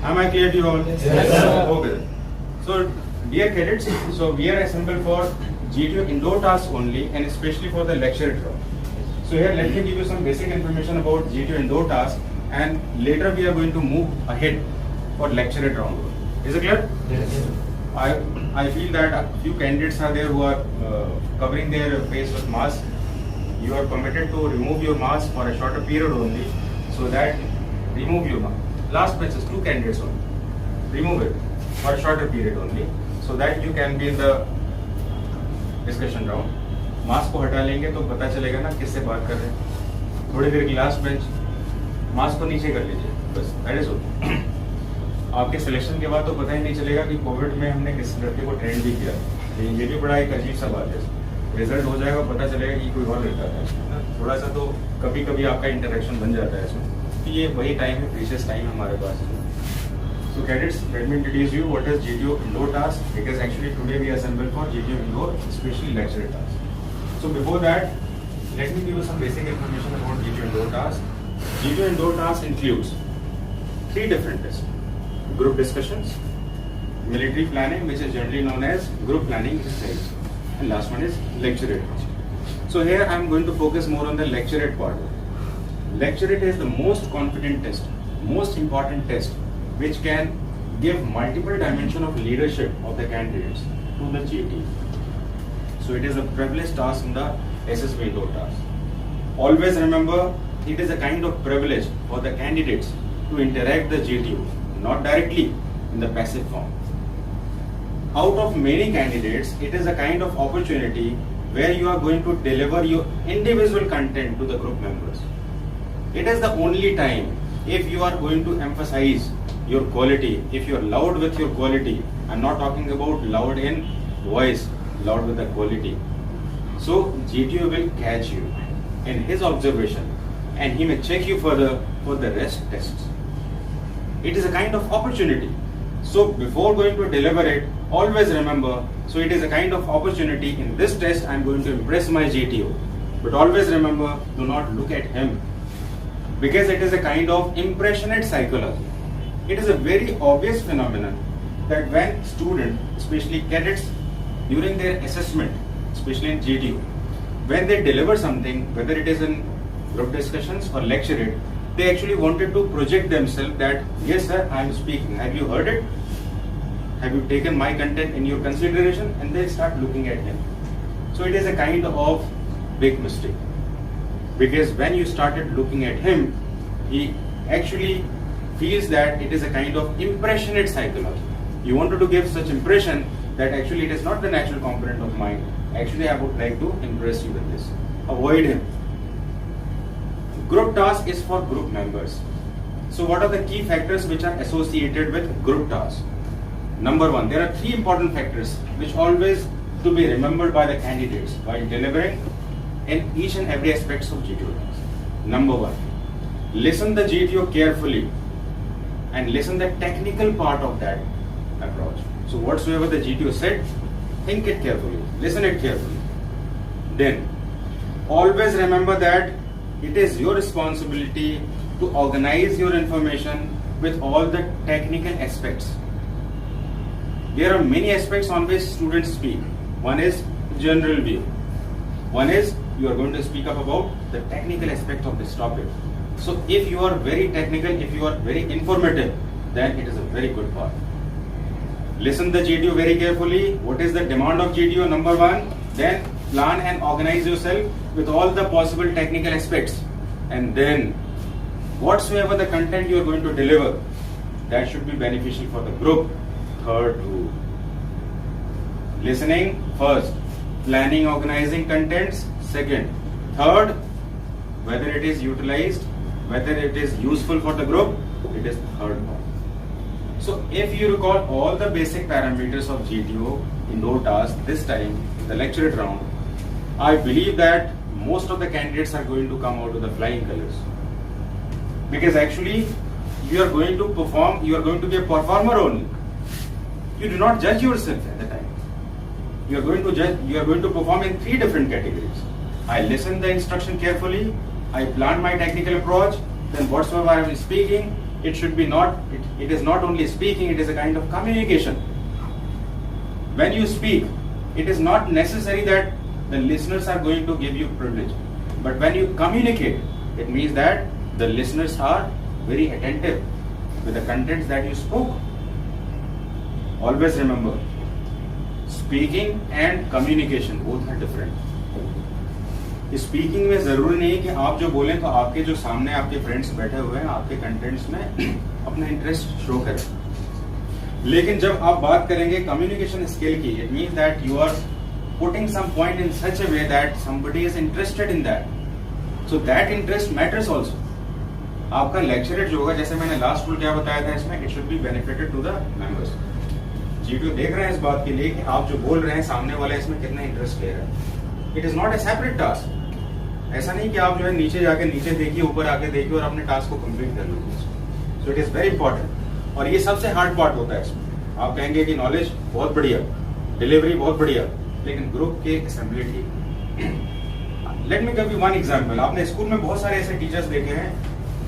Am I clear to you all? Yes, sir. Okay. So, dear cadets, so we are assembled for GTO indoor tasks only, and especially for the lecture round. So here, let me give you some basic information about GTO indoor tasks, and later we are going to move ahead for lecture round. Is it clear? Yes. I feel that a few candidates are there who are covering their face with mask. You are permitted to remove your mask for a shorter period only, so that remove your mask. Last batches, 2 candidates only. Remove it for a shorter period only, so that you can be in the discussion round. Mask को हटा लेंगे तो पता चलेगा ना किससे बात कर रहे हैं. थोड़ी देर की लास्ट बेंच, मास्क को नीचे कर लीजिए, बस दैट इज ऑल. आपके सिलेक्शन के बाद तो पता ही नहीं चलेगा कि कोविड में हमने किस लड़के को ट्रेंड भी किया. ये भी बड़ा एक अजीब सा बात है. रिजल्ट हो जाएगा, पता चलेगा कि कोई और लड़का था. थोड़ा सा तो कभी कभी आपका इंटरेक्शन बन जाता है इसमें. तो ये वही टाइम है, प्रीशियस टाइम हमारे पास. So cadets, let me introduce you what is GTO indoor task, because actually today we assembled for GTO indoor, especially lecture task. So before that, let me give you some basic information about GTO indoor task. GTO indoor task includes 3 different tests: group discussions, military planning, which is generally known as group planning exercise, and last one is lecture task. So here I am going to focus more on the lecture part. Lecture is the most confident test, most important test, which can give multiple dimension of leadership of the candidates to the GT. So it is a privileged task in the SSB indoor task. Always remember, it is a kind of privilege for the candidates to interact the GTO, not directly in the passive form. Out of many candidates, it is a kind of opportunity where you are going to deliver your individual content to the group members. It is the only time if you are going to emphasize your quality, if you are loud with your quality. I'm not talking about loud in voice, loud with the quality. So GTO will catch you in his observation, and he may check you further for the rest tests. It is a kind of opportunity. So before going to deliver it, always remember, so it is a kind of opportunity. In this test, I'm going to impress my GTO. But always remember, do not look at him, because it is a kind of impressionate psychology. It is a very obvious phenomenon that when students, especially cadets, during their assessment, especially in GTO, when they deliver something, whether it is in group discussions or lecture it, they actually wanted to project themselves that, yes sir, I am speaking. Have you heard it? Have you taken my content in your consideration? And they start looking at him. So it is a kind of big mistake. Because when you started looking at him, he actually feels that it is a kind of impressionate psychology. You wanted to give such impression that actually it is not the natural component of mind. Actually, I would like to impress you with this. Avoid him. Group task is for group members. So what are the key factors which are associated with group task? Number 1, there are 3 important factors which always to be remembered by the candidates while delivering in each and every aspects of GTO task. Number 1, listen the GTO carefully and listen the technical part of that approach. So whatsoever the GTO said, think it carefully, listen it carefully. Then always remember that it is your responsibility to organize your information with all the technical aspects. There are many aspects on which students speak. One is general view. One is you are going to speak up about the technical aspect of this topic. So if you are very technical, if you are very informative, then it is a very good part. Listen the GTO very carefully. What is the demand of GTO? Number 1. Then plan and organize yourself with all the possible technical aspects. And then whatsoever the content you are going to deliver, that should be beneficial for the group. Third rule. Listening first. Planning, organizing contents second. Third, whether it is utilized, whether it is useful for the group, it is third one. So if you recall all the basic parameters of GTO indoor task this time in the lecture round, I believe that most of the candidates are going to come out with the flying colors. Because actually you are going to perform, you are going to be a performer only. You do not judge yourself at the time. You are going to judge, you are going to perform in 3 different categories. I listen the instruction carefully, I plan my technical approach, then whatsoever I am speaking, it should be not, it is not only speaking, it is a kind of communication. When you speak, it is not necessary that the listeners are going to give you privilege. But when you communicate, it means that the listeners are very attentive with the contents that you spoke. Always remember, speaking and communication both are different. Speaking में जरूरी नहीं है कि आप जो बोलें तो आपके जो सामने आपके फ्रेंड्स बैठे हुए हैं आपके कंटेंट्स में अपना इंटरेस्ट शो करें, लेकिन जब आप बात करेंगे कम्युनिकेशन स्किल की, it means that you are putting some point in such a way that somebody is interested in that, so that interest matters also. आपका लेक्चरेट जो होगा, जैसे मैंने लास्ट रूल क्या बताया था इसमें, it should be benefited to the members. GTO देख रहे हैं इस बात के लिए कि आप जो बोल रहे हैं सामने वाला इसमें कितना इंटरेस्ट ले रहा है. It is not a separate task. ऐसा नहीं कि आप जो है नीचे जाके नीचे देखिए, ऊपर आके देखिए और अपने टास्क को कंप्लीट कर लीजिए. So it is very important. और ये सबसे हार्ड पार्ट होता है इसमें. आप कहेंगे कि नॉलेज बहुत बढ़िया, डिलीवरी बहुत बढ़िया, लेकिन ग्रुप की असेंबली ठीक. Let me give you one example. आपने स्कूल में बहुत सारे ऐसे टीचर्स देखे हैं,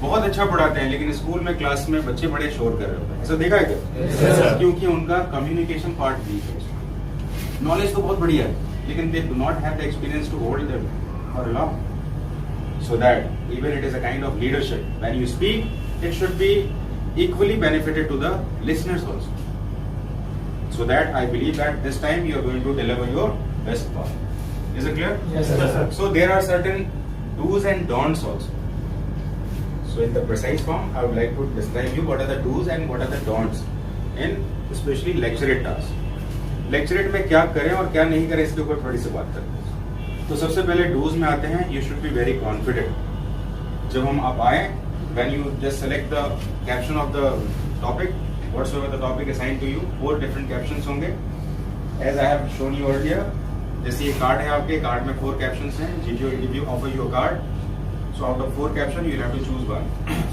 बहुत अच्छा पढ़ाते हैं, लेकिन स्कूल में क्लास में बच्चे बड़े शोर कर रहे होते हैं. ऐसा देखा है क्या? क्योंकि उनका कम्युनिकेशन पार्ट वीक है. नॉलेज तो बहुत बढ़िया है, लेकिन they do not have the experience to hold them for long. So that even it is a kind of leadership. When you speak, it should be equally benefited to the listeners also. So that I believe that this time you are going to deliver your best part. Is it clear? Yes, sir. So there are certain do's and don'ts also. So in the precise form, I would like to describe you what are the do's and what are the don'ts in especially lecturate task. Lecturate में क्या करें और क्या नहीं करें, इसके ऊपर थोड़ी सी बात करते हैं. तो सबसे पहले डूज में आते हैं. You should be very confident. जब हम आप आए, when you just select the caption of the topic, whatsoever the topic assign to you, 4 different captions होंगे as I have shown you earlier. जैसे ये कार्ड है आपके, कार्ड में 4 कैप्शंस हैं. GTO will give you offer you a card. So out of 4 caption, you will have to choose one.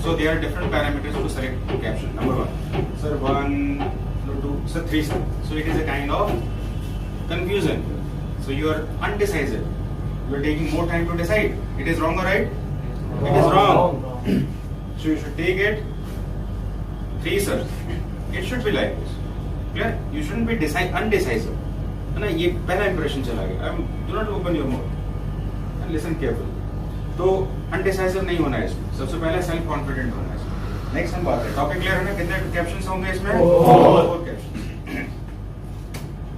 So there are different parameters to select caption. Number 1, sir, 1, no, 2, sir, 3, sir. So it is a kind of confusion. So you are undecisive. You are taking more time to decide. It is wrong or right? It is wrong. So you should take it 3, sir. It should be like this. Clear? You shouldn't be undecisive. है ना? ये पहला impression चला गया. Do not open your mouth and listen carefully. तो अनडिसाइसिव नहीं होना है इसमें. सबसे पहले सेल्फ कॉन्फिडेंट होना है इसमें. नेक्स्ट हम बात करें, टॉपिक क्लियर है ना? कितने कैप्शंस होंगे इसमें? 4 कैप्शंस.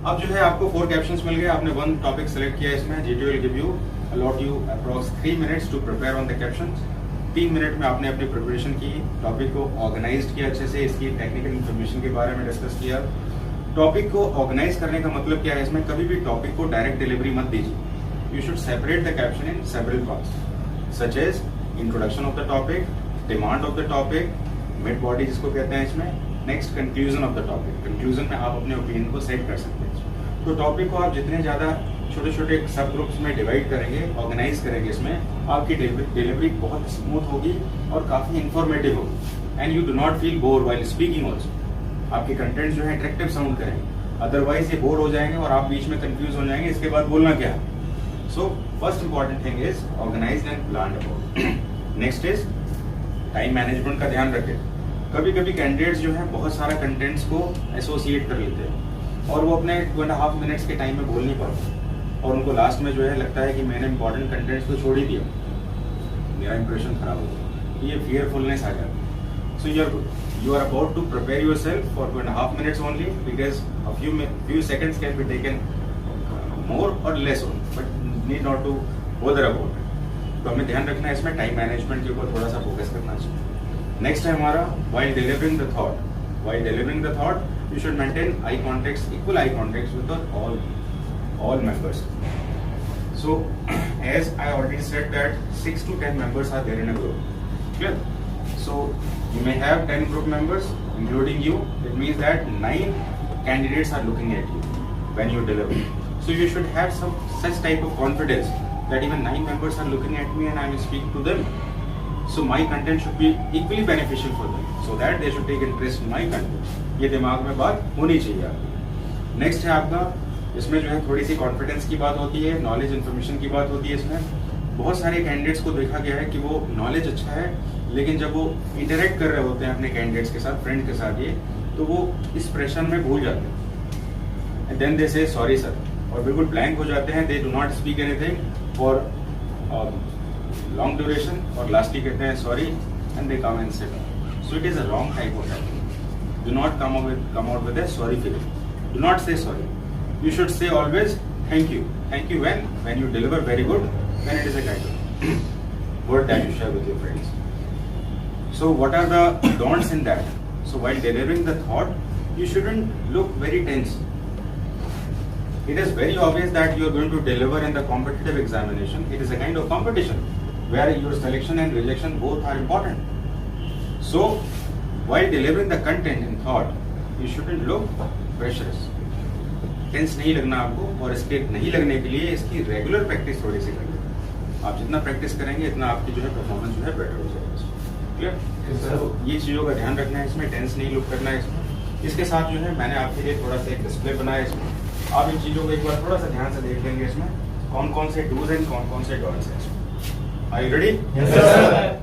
अब जो है आपको 4 कैप्शंस मिल गए. आपने 1 टॉपिक सेलेक्ट किया इसमें. GTO will give you allot you approx 3 minutes to prepare on the captions. 3 minute में आपने अपनी प्रिपरेशन की, टॉपिक को ऑर्गेनाइज किया अच्छे से, इसकी टेक्निकल इन्फॉर्मेशन के बारे में डिस्कस किया. टॉपिक को ऑर्गेनाइज करने का मतलब क्या है इसमें? कभी भी टॉपिक को डायरेक्ट डिलीवरी मत दीजिए. You should separate the caption in several parts, such as introduction of the topic, demand of the topic, mid body जिसको कहते हैं इसमें, next conclusion of the topic. conclusion में आप अपने ओपिनियन को सेट कर सकते हैं. तो टॉपिक को आप जितने ज़्यादा छोटे छोटे सब ग्रुप्स में डिवाइड करेंगे, ऑर्गेनाइज करेंगे, इसमें आपकी डिलीवरी बहुत स्मूथ होगी और काफ़ी इंफॉर्मेटिव होगी. And you do not feel bore while speaking also. आपके कंटेंट जो है अट्रैक्टिव साउंड करेंगे. अदरवाइज ये बोर हो जाएंगे और आप बीच में कंफ्यूज हो जाएंगे, इसके बाद बोलना क्या है. So first important thing is organized and planned about. Next is time management का ध्यान रखें. कभी कभी कैंडिडेट्स जो है बहुत सारा कंटेंट्स को एसोसिएट कर लेते हैं और वो अपने 2.5 मिनट्स के टाइम में बोल नहीं पाते और उनको लास्ट में जो है लगता है कि मैंने इंपॉर्टेंट कंटेंट्स तो छोड़ ही दिया, मेरा इंप्रेशन खराब हो गया. ये फियरफुलनेस आ जाती है. सो you are about to prepare yourself for 2.5 minutes only, because a few seconds can be taken more or less on, but need not to bother about it. तो हमें ध्यान रखना है इसमें, टाइम मैनेजमेंट के ऊपर थोड़ा सा फोकस करना चाहिए. नेक्स्ट है हमारा while delivering the thought. While delivering the thought, you should maintain eye contact, equal eye contact with all members. So as I already said that 6 to 10 members are there in a group. Clear? So you may have 10 group members including you. It means that 9 candidates are looking at you when you deliver. So you should have some such type of confidence that even 9 members are looking at me and I will speak to them. So my content should be equally beneficial for them, so that they should take interest in my content. ये दिमाग में बात होनी चाहिए आपकी. Next है आपका, इसमें जो है थोड़ी सी कॉन्फिडेंस की बात होती है, नॉलेज इन्फॉर्मेशन की बात होती है. इसमें बहुत सारे कैंडिडेट्स को देखा गया है कि वो नॉलेज अच्छा है लेकिन जब वो इंटरेक्ट कर रहे होते हैं अपने कैंडिडेट्स के साथ, फ्रेंड के साथ ये, तो वो इस प्रेशर में भूल जाते हैं। एंड देन दे से सॉरी सर, और बिल्कुल ब्लैंक हो जाते हैं। दे do not speak anything for long duration, और लास्टली कहते हैं sorry and they come and sit down. So it is a wrong type of acting. Do not come out with a sorry feeling. Do not say sorry. You should say always thank you. Thank you when you deliver very good, then it is a kind of word that you share with your friends. So what are the don'ts in that? So while delivering the thought, you shouldn't look very tense. It is very obvious that you are going to deliver in the competitive examination. It is a kind of competition where your selection and rejection both are important. So while delivering the content in thought, you shouldn't look pressurous. Tense नहीं लगना आपको, और इसके नहीं लगने के लिए इसकी रेगुलर प्रैक्टिस थोड़ी सी करिए। आप जितना प्रैक्टिस करेंगे इतना आपकी जो है परफॉर्मेंस जो है बेटर हो जाएगा। क्लियर? तो ये चीज़ों का ध्यान रखना है, इसमें टेंस नहीं लुक करना है इसमें। इसके साथ जो है मैंने आपके लिए थोड़ा सा एक डिस्प्ले बनाया है इसमें। आप इन चीज़ों को एक बार थोड़ा सा ध्यान से देख लेंगे इसमें कौन कौन से डूज एंड कौन कौन से डॉन्ट्स हैं। Are you ready? Yes, sir.